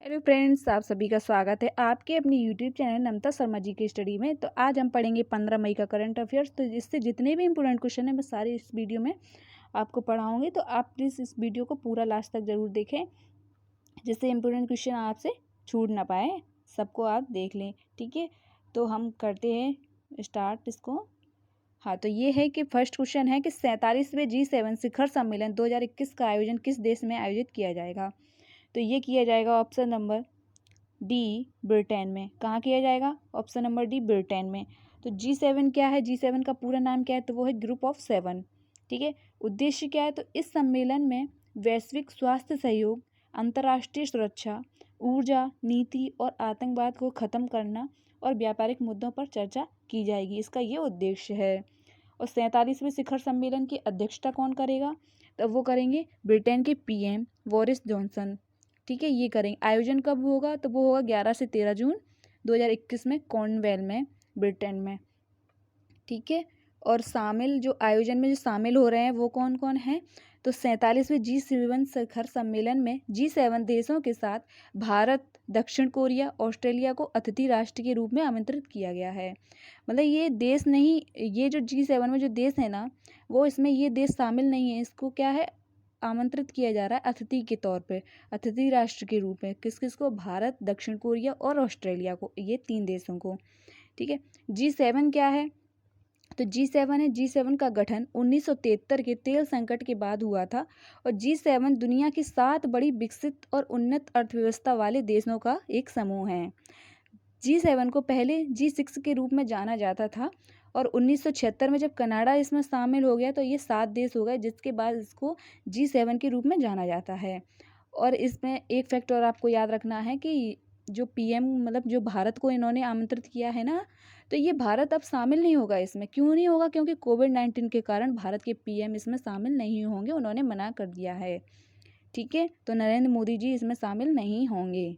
Hello friends, आप सभी का स्वागत है आपके अपनी यूट्यूब चैनल नमता शर्मा जी की स्टडी में। तो आज हम पढ़ेंगे 15 मई का करंट अफेयर्स। तो इससे जितने भी इंपॉर्टेंट क्वेश्चन हैं मैं सारे इस वीडियो में आपको पढ़ाऊंगी। तो आप प्लीज़ इस वीडियो को पूरा लास्ट तक ज़रूर देखें, जिससे इंपॉर्टेंट क्वेश्चन आपसे छूट ना पाए, सबको आप देख लें। ठीक है, तो हम करते हैं स्टार्ट इसको। हाँ, तो ये है कि फर्स्ट क्वेश्चन है कि 47वें G7 शिखर सम्मेलन 2021 का आयोजन किस देश में आयोजित किया जाएगा। तो ये किया जाएगा ऑप्शन नंबर डी, ब्रिटेन में। कहाँ किया जाएगा? ऑप्शन नंबर डी, ब्रिटेन में। तो G7 क्या है? G7 का पूरा नाम क्या है? तो वो है ग्रुप ऑफ 7। ठीक है, उद्देश्य क्या है? तो इस सम्मेलन में वैश्विक स्वास्थ्य सहयोग, अंतर्राष्ट्रीय सुरक्षा, ऊर्जा नीति और आतंकवाद को खत्म करना और व्यापारिक मुद्दों पर चर्चा की जाएगी। इसका ये उद्देश्य है। और 47वें शिखर सम्मेलन की अध्यक्षता कौन करेगा? तो वो करेंगे ब्रिटेन के पीएम बोरिस जॉनसन। ठीक है, ये करेंगे। आयोजन कब होगा? तो वो होगा 11 से 13 जून 2021 में कॉर्नवेल में, ब्रिटेन में। ठीक है, और शामिल जो आयोजन में जो शामिल हो रहे हैं वो कौन कौन है? तो 47वें G7 शिखर सम्मेलन में G7 देशों के साथ भारत, दक्षिण कोरिया, ऑस्ट्रेलिया को अतिथि राष्ट्र के रूप में आमंत्रित किया गया है। मतलब ये देश नहीं, ये जो G7 में जो देश है ना, वो इसमें ये देश शामिल नहीं है। इसको क्या है, आमंत्रित किया जा रहा है अतिथि के तौर पे, अतिथि राष्ट्र के रूप में। किस किस को? भारत, दक्षिण कोरिया और ऑस्ट्रेलिया को, ये 3 देशों को। ठीक है, G7 क्या है? तो G7 है, G7 का गठन 1973 के तेल संकट के बाद हुआ था। और G7 दुनिया की 7 बड़ी विकसित और उन्नत अर्थव्यवस्था वाले देशों का एक समूह है। G7 को पहले G6 के रूप में जाना जाता था, और 1976 में जब कनाडा इसमें शामिल हो गया तो ये 7 देश हो गए, जिसके बाद इसको G7 के रूप में जाना जाता है। और इसमें एक फैक्ट और आपको याद रखना है कि जो पीएम, मतलब जो भारत को इन्होंने आमंत्रित किया है ना, तो ये भारत अब शामिल नहीं होगा इसमें। क्यों नहीं होगा? क्योंकि कोविड-19 के कारण भारत के पीएम इसमें शामिल नहीं होंगे, उन्होंने मना कर दिया है। ठीक है, तो नरेंद्र मोदी जी इसमें शामिल नहीं होंगे।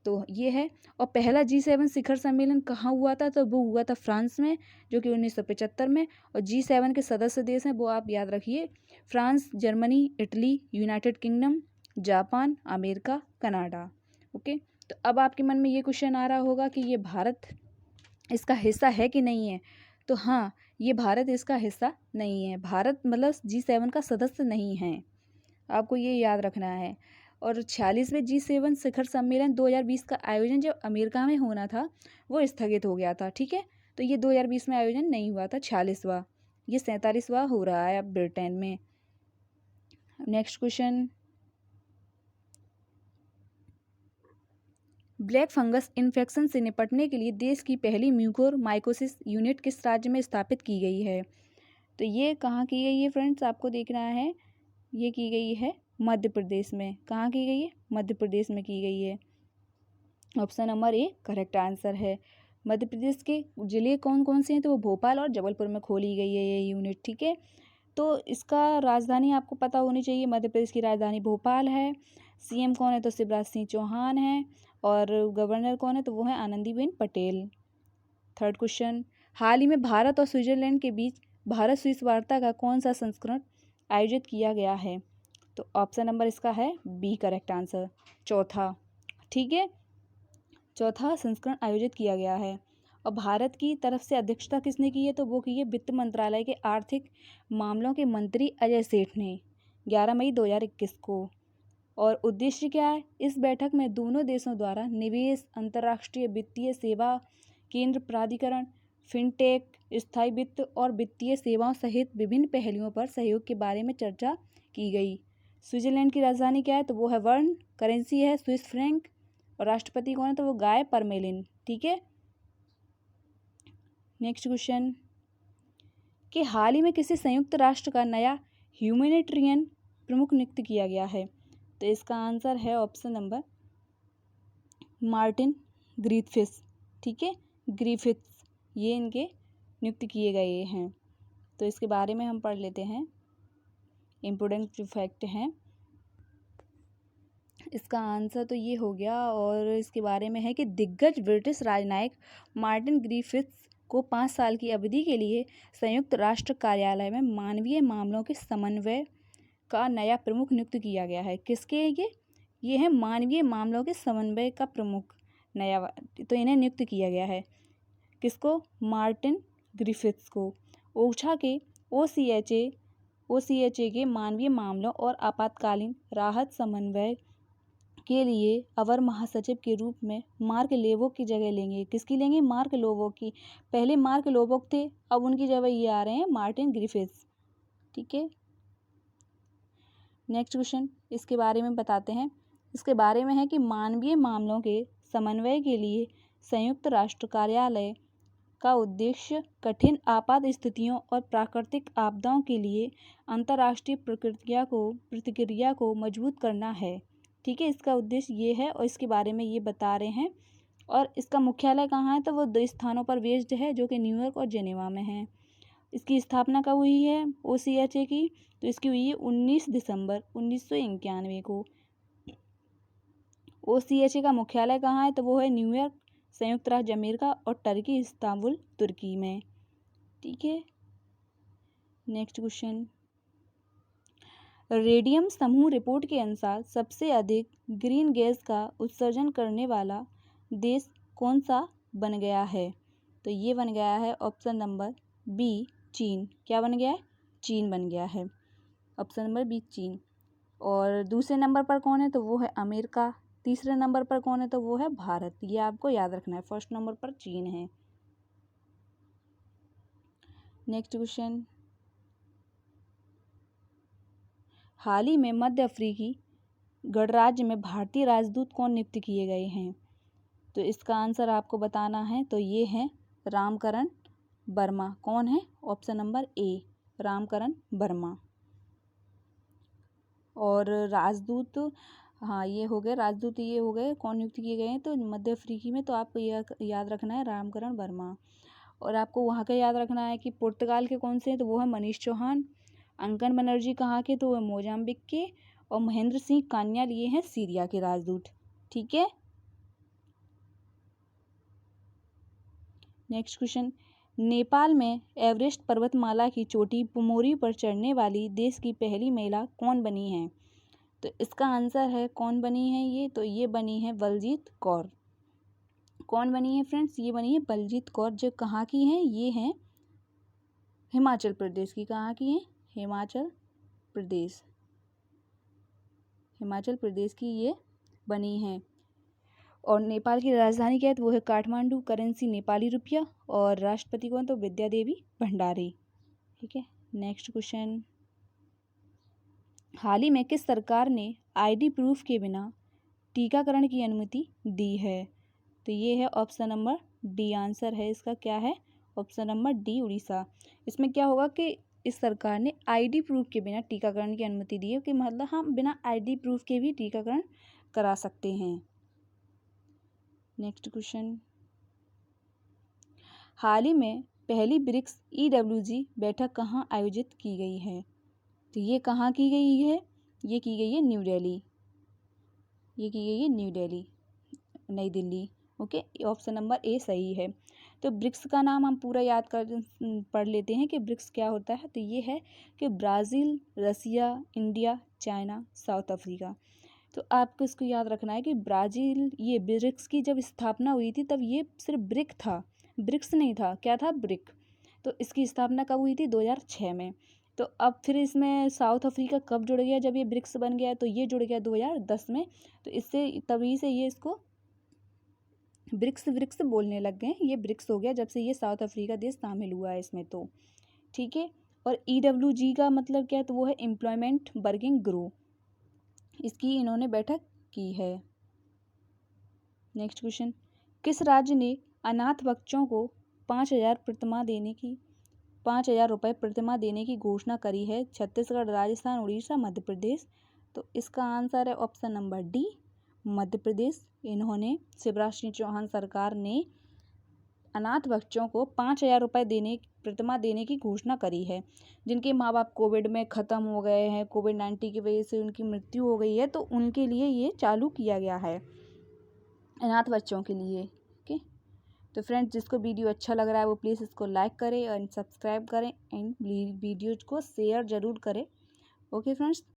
तो ये है। और पहला G7 शिखर सम्मेलन कहाँ हुआ था? तो वो हुआ था फ्रांस में, जो कि 1975 में। और G7 के सदस्य देश हैं वो आप याद रखिए, France, Germany, Italy, United kingdom, Japan, America, Canada. Okay, तो अब आपके मन में ये क्वेश्चन आ रहा होगा कि ये भारत इसका हिस्सा है कि नहीं है? तो हाँ, ये भारत इसका हिस्सा नहीं है। भारत मतलब G7 का सदस्य नहीं है, आपको ये याद रखना है। और 46वें G7 शिखर सम्मेलन 2020 का आयोजन जब अमेरिका में होना था, वो स्थगित हो गया था। ठीक है, तो ये 2020 में आयोजन नहीं हुआ था 46वां, ये 47वां हो रहा है अब ब्रिटेन में। Next question, black fungus infection से निपटने के लिए देश की पहली म्यूकोर माइकोसिस यूनिट किस राज्य में स्थापित की गई है? तो ये कहाँ की गई है फ्रेंड्स? आपको देखना है, ये की गई है मध्य प्रदेश में। कहाँ की गई है? मध्य प्रदेश में की गई है। Option number A correct answer है। मध्य प्रदेश के ज़िले कौन कौन से हैं? तो वो भोपाल और जबलपुर में खोली गई है ये यूनिट। ठीक है, तो इसका राजधानी आपको पता होनी चाहिए। मध्य प्रदेश की राजधानी भोपाल है। सीएम कौन है? तो शिवराज सिंह चौहान है। और गवर्नर कौन है? तो वो है आनंदीबेन पटेल। थर्ड क्वेश्चन, हाल ही में भारत और स्विट्जरलैंड के बीच भारत स्विस वार्ता का कौन सा संस्करण आयोजित किया गया है? तो ऑप्शन नंबर इसका है बी करेक्ट आंसर, चौथा। ठीक है, चौथा संस्करण आयोजित किया गया है। और भारत की तरफ से अध्यक्षता किसने की है? तो वो की है वित्त मंत्रालय के आर्थिक मामलों के मंत्री अजय सेठ ने, 11 मई 2021 को। और उद्देश्य क्या है? इस बैठक में दोनों देशों द्वारा निवेश, अंतर्राष्ट्रीय वित्तीय सेवा केंद्र प्राधिकरण, फिनटेक, स्थायी वित्त और वित्तीय सेवाओं सहित विभिन्न पहलुओं पर सहयोग के बारे में चर्चा की गई। स्विट्जरलैंड की राजधानी क्या है? तो वो है बर्न, करेंसी है स्विस फ्रैंक, और राष्ट्रपति कौन है? तो वो गाय परमेलिन। ठीक है, नेक्स्ट क्वेश्चन, कि हाल ही में किसी संयुक्त राष्ट्र का नया ह्यूमैनिटेरियन प्रमुख नियुक्त किया गया है? तो इसका आंसर है ऑप्शन नंबर मार्टिन ग्रिफिथ्स। ठीक है, ग्रिफिथ्स, ये इनके नियुक्त किए गए हैं। तो इसके बारे में हम पढ़ लेते हैं, इम्पोर्टेंट जो फैक्ट हैं। इसका आंसर तो ये हो गया। और इसके बारे में है कि दिग्गज ब्रिटिश राजनयिक मार्टिन ग्रिफिथ्स को 5 साल की अवधि के लिए संयुक्त राष्ट्र कार्यालय में मानवीय मामलों के समन्वय का नया प्रमुख नियुक्त किया गया है। किसके? ये ये है मानवीय मामलों के समन्वय का प्रमुख नया, तो इन्हें नियुक्त किया गया है। किसको? मार्टिन ग्रिफिथ्स को। ओछा के OCHA के मानवीय मामलों और आपातकालीन राहत समन्वय के लिए अवर महासचिव के रूप में मार्क लेवोक की जगह लेंगे। किसकी लेंगे? मार्क लेवोक की। पहले मार्क लेवोक थे, अब उनकी जगह ये आ रहे हैं मार्टिन ग्रिफिथ्स। ठीक है, नेक्स्ट क्वेश्चन इसके बारे में बताते हैं। इसके बारे में है कि मानवीय मामलों के समन्वय के लिए संयुक्त राष्ट्र कार्यालय का उद्देश्य कठिन आपात स्थितियों और प्राकृतिक आपदाओं के लिए अंतर्राष्ट्रीय प्रतिक्रिया को मजबूत करना है। ठीक है, इसका उद्देश्य ये है और इसके बारे में ये बता रहे हैं। और इसका मुख्यालय कहाँ है? तो वो 2 स्थानों पर बेस्ड है, जो कि न्यूयॉर्क और जेनेवा में है। इसकी स्थापना कब हुई है OCHA की? तो इसकी हुई है 19 दिसंबर 1991 को। OCHA का मुख्यालय कहाँ है? तो वो है न्यूयॉर्क, संयुक्त राज्य अमेरिका, और टर्की इस्तांबुल, तुर्की में। ठीक है, नेक्स्ट क्वेश्चन। रेडियम समूह रिपोर्ट के अनुसार सबसे अधिक ग्रीन गैस का उत्सर्जन करने वाला देश कौन सा बन गया है? तो ये बन गया है ऑप्शन नंबर बी, चीन। क्या बन गया है? चीन बन गया है। ऑप्शन नंबर बी, चीन। और दूसरे नंबर पर कौन है? तो वो है अमेरिका। तीसरे नंबर पर कौन है? तो वो है भारत। ये आपको याद रखना है, फर्स्ट नंबर पर चीन है। Next question. हाल ही में मध्य अफ्रीकी गणराज्य में भारतीय राजदूत कौन नियुक्त किए गए हैं? तो इसका आंसर आपको बताना है। तो ये है रामकरण वर्मा। कौन है? Option number A, Ramkaran Verma. और राजदूत, हाँ ये हो गए राजदूत, ये हो गए कौन नियुक्त किए गए हैं तो मध्य अफ्रीकी में। तो आपको यह याद रखना है रामकरण वर्मा। और आपको वहाँ का याद रखना है कि पुर्तगाल के कौन से हैं? तो वो है मनीष चौहान। अंकन बनर्जी कहाँ के? तो वो मोजाम्बिक के। और महेंद्र सिंह कान्याल, ये हैं सीरिया के राजदूत। ठीक है, नेक्स्ट क्वेश्चन। नेपाल में एवरेस्ट पर्वतमाला की चोटी पुमोरी पर चढ़ने वाली देश की पहली महिला कौन बनी है? तो इसका आंसर है कौन बनी है ये? तो ये बनी है बलजीत कौर। कौन बनी है फ्रेंड्स? ये बनी है बलजीत कौर। जो कहाँ की हैं? ये हैं हिमाचल प्रदेश की। कहाँ की हैं? हिमाचल प्रदेश। हिमाचल प्रदेश की ये बनी हैं। और नेपाल की राजधानी क्या है? तो वो है काठमांडू। करेंसी नेपाली रुपया। और राष्ट्रपति कौन? तो विद्या देवी भंडारी। ठीक है, नेक्स्ट क्वेश्चन। हाल ही में किस सरकार ने ID प्रूफ के बिना टीकाकरण की अनुमति दी है? तो ये है ऑप्शन नंबर डी, आंसर है इसका क्या है? Option number D, Orissa. इसमें क्या होगा कि इस सरकार ने ID प्रूफ के बिना टीकाकरण की अनुमति दी है, कि मतलब हम बिना ID प्रूफ के भी टीकाकरण करा सकते हैं। Next question. हाल ही में पहली ब्रिक्स EWG बैठक कहाँ आयोजित की गई है? तो ये कहाँ की गई है? ये की गई है न्यू दिल्ली। ये की गई है न्यू दिल्ली, नई Delhi. Okay, option number A सही है। तो ब्रिक्स का नाम हम पूरा याद कर पढ़ लेते हैं कि ब्रिक्स क्या होता है। तो ये है कि ब्राज़ील, रसिया, इंडिया, चाइना, साउथ अफ्रीका। तो आपको इसको याद रखना है कि ब्राज़ील, ये ब्रिक्स की जब स्थापना हुई थी तब ये सिर्फ ब्रिक था, ब्रिक्स नहीं था। क्या था? ब्रिक। तो इसकी स्थापना कब हुई थी? 2006 में। तो अब फिर इसमें साउथ अफ्रीका कब जुड़ गया? जब ये ब्रिक्स बन गया। तो ये जुड़ गया 2010 में। तो इससे तभी से ये इसको ब्रिक्स बोलने लग गए। ये ब्रिक्स हो गया जब से ये साउथ अफ्रीका देश शामिल हुआ है इसमें। तो ठीक है। और EWG का मतलब क्या है? तो वो है एम्प्लॉयमेंट वर्किंग ग्रुप। इसकी इन्होंने बैठक की है। Next question. किस राज्य ने अनाथ बच्चों को 5,000 रुपये प्रतिमा देने की घोषणा करी है? छत्तीसगढ़, राजस्थान, उड़ीसा, मध्य प्रदेश। तो इसका आंसर है option number D, Madhya Pradesh. इन्होंने, शिवराज सिंह चौहान सरकार ने अनाथ बच्चों को 5,000 रुपये प्रतिमा देने की घोषणा करी है। जिनके माँ बाप कोविड में ख़त्म हो गए हैं, कोविड-19 की वजह से उनकी मृत्यु हो गई है, तो उनके लिए ये चालू किया गया है, अनाथ बच्चों के लिए। ओके, तो फ्रेंड्स जिसको वीडियो अच्छा लग रहा है वो प्लीज़ इसको लाइक करें और सब्सक्राइब करें एंड वीडियो को शेयर ज़रूर करें। Okay friends.